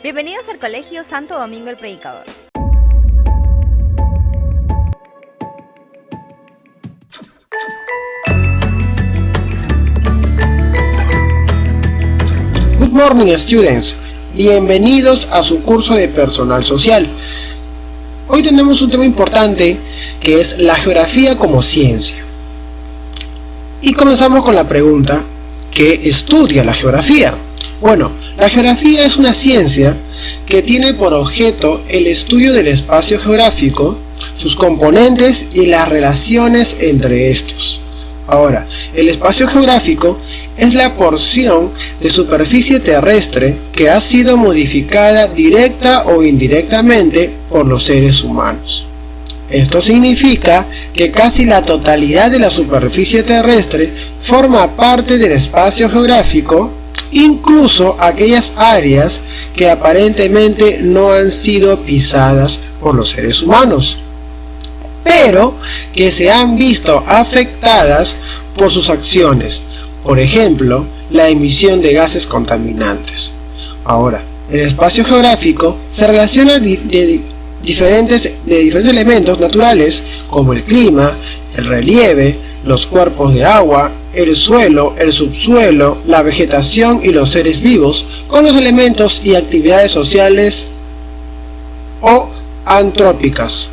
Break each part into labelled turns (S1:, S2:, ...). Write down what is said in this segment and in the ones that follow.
S1: Bienvenidos al Colegio Santo Domingo el Predicador.
S2: Good morning, students. Bienvenidos a su curso de personal social. Hoy tenemos un tema importante que es la geografía como ciencia. Y comenzamos con la pregunta: ¿qué estudia la geografía? Bueno, la geografía es una ciencia que tiene por objeto el estudio del espacio geográfico, sus componentes y las relaciones entre estos. Ahora, el espacio geográfico es la porción de superficie terrestre que ha sido modificada directa o indirectamente por los seres humanos. Esto significa que casi la totalidad de la superficie terrestre forma parte del espacio geográfico, incluso aquellas áreas que aparentemente no han sido pisadas por los seres humanos, pero que se han visto afectadas por sus acciones, por ejemplo, la emisión de gases contaminantes. Ahora, el espacio geográfico se relaciona de diferentes elementos naturales como el clima, el relieve, los cuerpos de agua, el suelo, el subsuelo, la vegetación y los seres vivos, con los elementos y actividades sociales o antrópicas.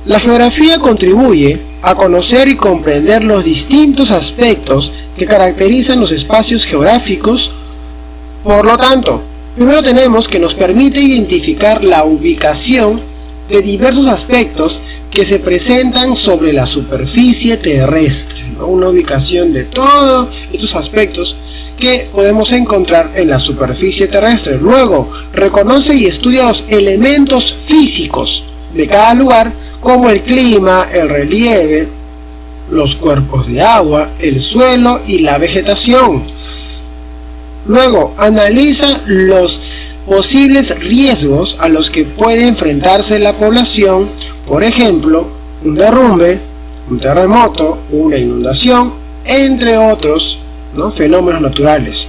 S2: La geografía contribuye a conocer y comprender los distintos aspectos que caracterizan los espacios geográficos. Por lo tanto, primero tenemos que nos permite identificar la ubicación de diversos aspectos que se presentan sobre la superficie terrestre, ¿no? Una ubicación de todos estos aspectos que podemos encontrar en la superficie terrestre. Luego, reconoce y estudia los elementos físicos de cada lugar, como el clima, el relieve, los cuerpos de agua, el suelo y la vegetación. Luego, analiza los posibles riesgos a los que puede enfrentarse la población, por ejemplo, un derrumbe, un terremoto, una inundación, entre otros, ¿no?, fenómenos naturales.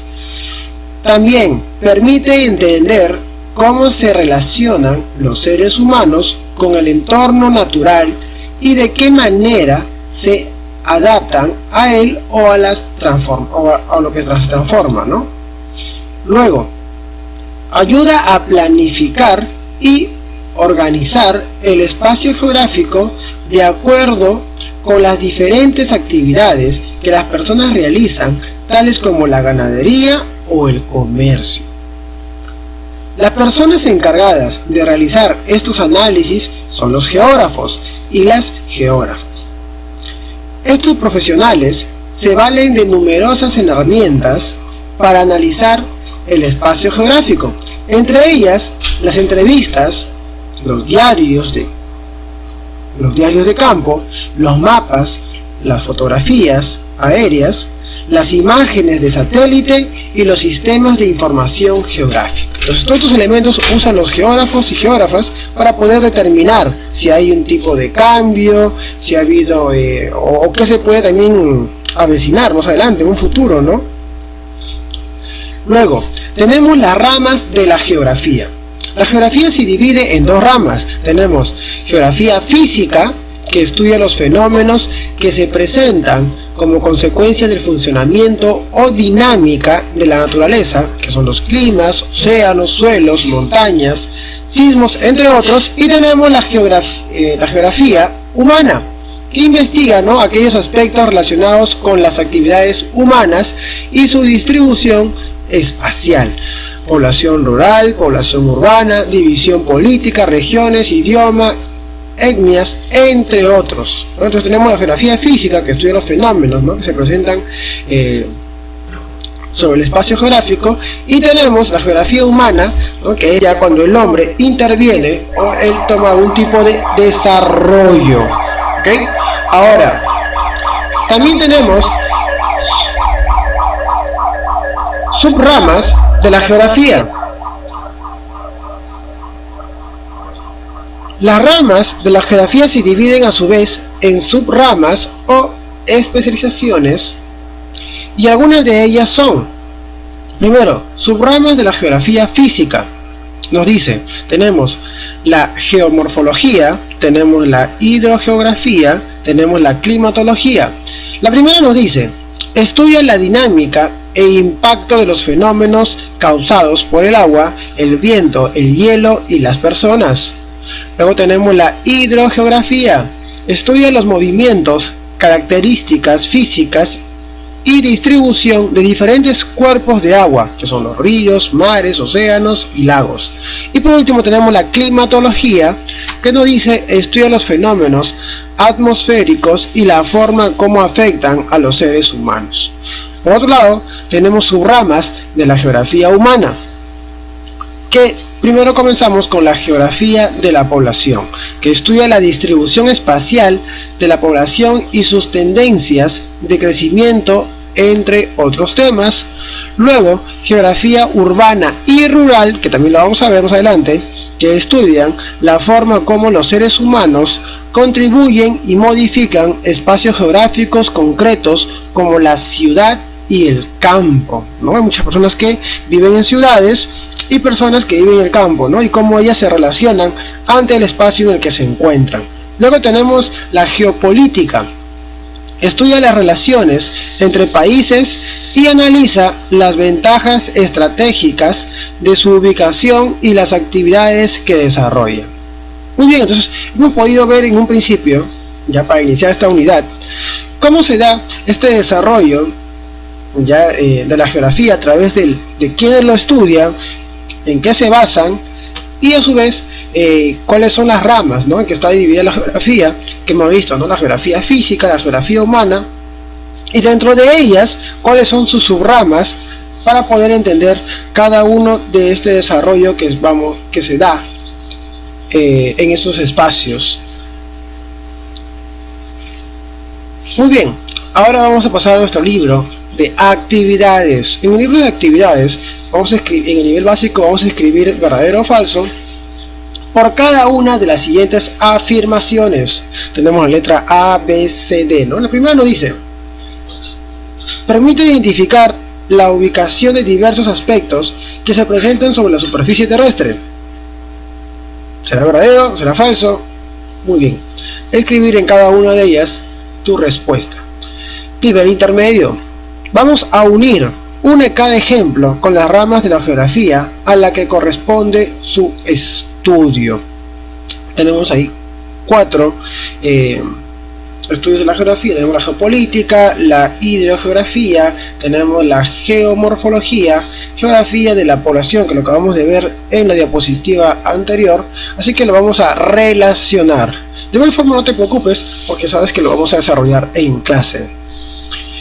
S2: También permite entender cómo se relacionan los seres humanos con el entorno natural y de qué manera se adaptan a él o a lo que las transforma, ¿no? Luego, ayuda a planificar y organizar el espacio geográfico de acuerdo con las diferentes actividades que las personas realizan, tales como la ganadería o el comercio. Las personas encargadas de realizar estos análisis son los geógrafos y las geógrafas. Estos profesionales se valen de numerosas herramientas para analizar el espacio geográfico, entre ellas las entrevistas, los diarios de campo, los mapas, las fotografías aéreas, las imágenes de satélite y los sistemas de información geográfica. Entonces, todos estos elementos usan los geógrafos y geógrafas para poder determinar si hay un tipo de cambio, si ha habido o qué se puede también avecinar más adelante, en un futuro, ¿no? Luego, tenemos las ramas de la geografía. La geografía se divide en dos ramas. Tenemos geografía física, que estudia los fenómenos que se presentan como consecuencia del funcionamiento o dinámica de la naturaleza, que son los climas, océanos, suelos, montañas, sismos, entre otros. Y tenemos la geografía humana, que investiga, ¿no?, aquellos aspectos relacionados con las actividades humanas y su distribución espacial: población rural, población urbana, división política, regiones, idioma, etnias, entre otros. Entonces tenemos la geografía física, que estudia los fenómenos, ¿no?, que se presentan sobre el espacio geográfico, y tenemos la geografía humana, ¿no?, que es ya cuando el hombre interviene o él toma algún tipo de desarrollo. ¿Ok? Ahora, también tenemos subramas de la geografía. Las ramas de la geografía se dividen a su vez en subramas o especializaciones, y algunas de ellas son: primero, subramas de la geografía física. nos dice, tenemos la geomorfología, tenemos la hidrogeografía, tenemos la climatología. La primera nos dice, estudia la dinámica e impacto de los fenómenos causados por el agua, el viento, el hielo y las personas. Luego tenemos la hidrogeografía, estudia los movimientos, características físicas y distribución de diferentes cuerpos de agua, que son los ríos, mares, océanos y lagos. Y por último tenemos la climatología, que nos dice estudia los fenómenos atmosféricos y la forma como afectan a los seres humanos. Por otro lado, tenemos subramas de la geografía humana, que primero comenzamos con la geografía de la población, que estudia la distribución espacial de la población y sus tendencias de crecimiento, entre otros temas. Luego, geografía urbana y rural, que también lo vamos a ver más adelante, que estudian la forma como los seres humanos contribuyen y modifican espacios geográficos concretos como la ciudad y el campo, ¿no? Hay muchas personas que viven en ciudades y personas que viven en el campo, ¿no? Y cómo ellas se relacionan ante el espacio en el que se encuentran. Luego tenemos la geopolítica. Estudia las relaciones entre países y analiza las ventajas estratégicas de su ubicación y las actividades que desarrollan. Muy bien, entonces hemos podido ver en un principio, ya para iniciar esta unidad, cómo se da este desarrollo ya de la geografía a través de quienes lo estudian, en qué se basan y a su vez cuáles son las ramas, ¿no?, en que está dividida la geografía, que hemos visto, ¿no?, la geografía física, la geografía humana, y dentro de ellas cuáles son sus subramas para poder entender cada uno de este desarrollo que se da en estos espacios. Muy bien, ahora vamos a pasar a nuestro libro de actividades. En el libro de actividades vamos a escribir, en el nivel básico vamos a escribir verdadero o falso por cada una de las siguientes afirmaciones. Tenemos la letra A, B, C, D, ¿no? La primera nos dice: permite identificar la ubicación de diversos aspectos que se presentan sobre la superficie terrestre. ¿Será verdadero? ¿Será falso? Muy bien. Escribir en cada una de ellas tu respuesta. Nivel intermedio. Vamos a unir cada ejemplo con las ramas de la geografía a la que corresponde su estudio. Tenemos ahí 4 estudios de la geografía. Tenemos la geopolítica, la hidrogeografía, tenemos la geomorfología, geografía de la población, que lo acabamos de ver en la diapositiva anterior, así que lo vamos a relacionar. De igual forma, no te preocupes, porque sabes que lo vamos a desarrollar en clase.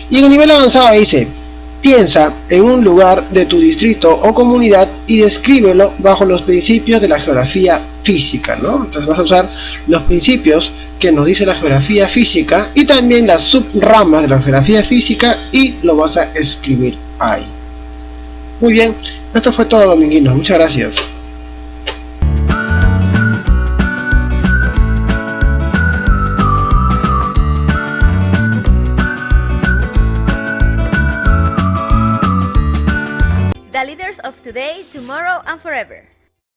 S2: Y en el nivel avanzado dice: piensa en un lugar de tu distrito o comunidad y descríbelo bajo los principios de la geografía física, ¿no? Entonces vas a usar los principios que nos dice la geografía física y también las subramas de la geografía física y lo vas a escribir ahí. Muy bien, esto fue todo, dominguinos. Muchas gracias.
S1: The leaders of today, tomorrow, and forever.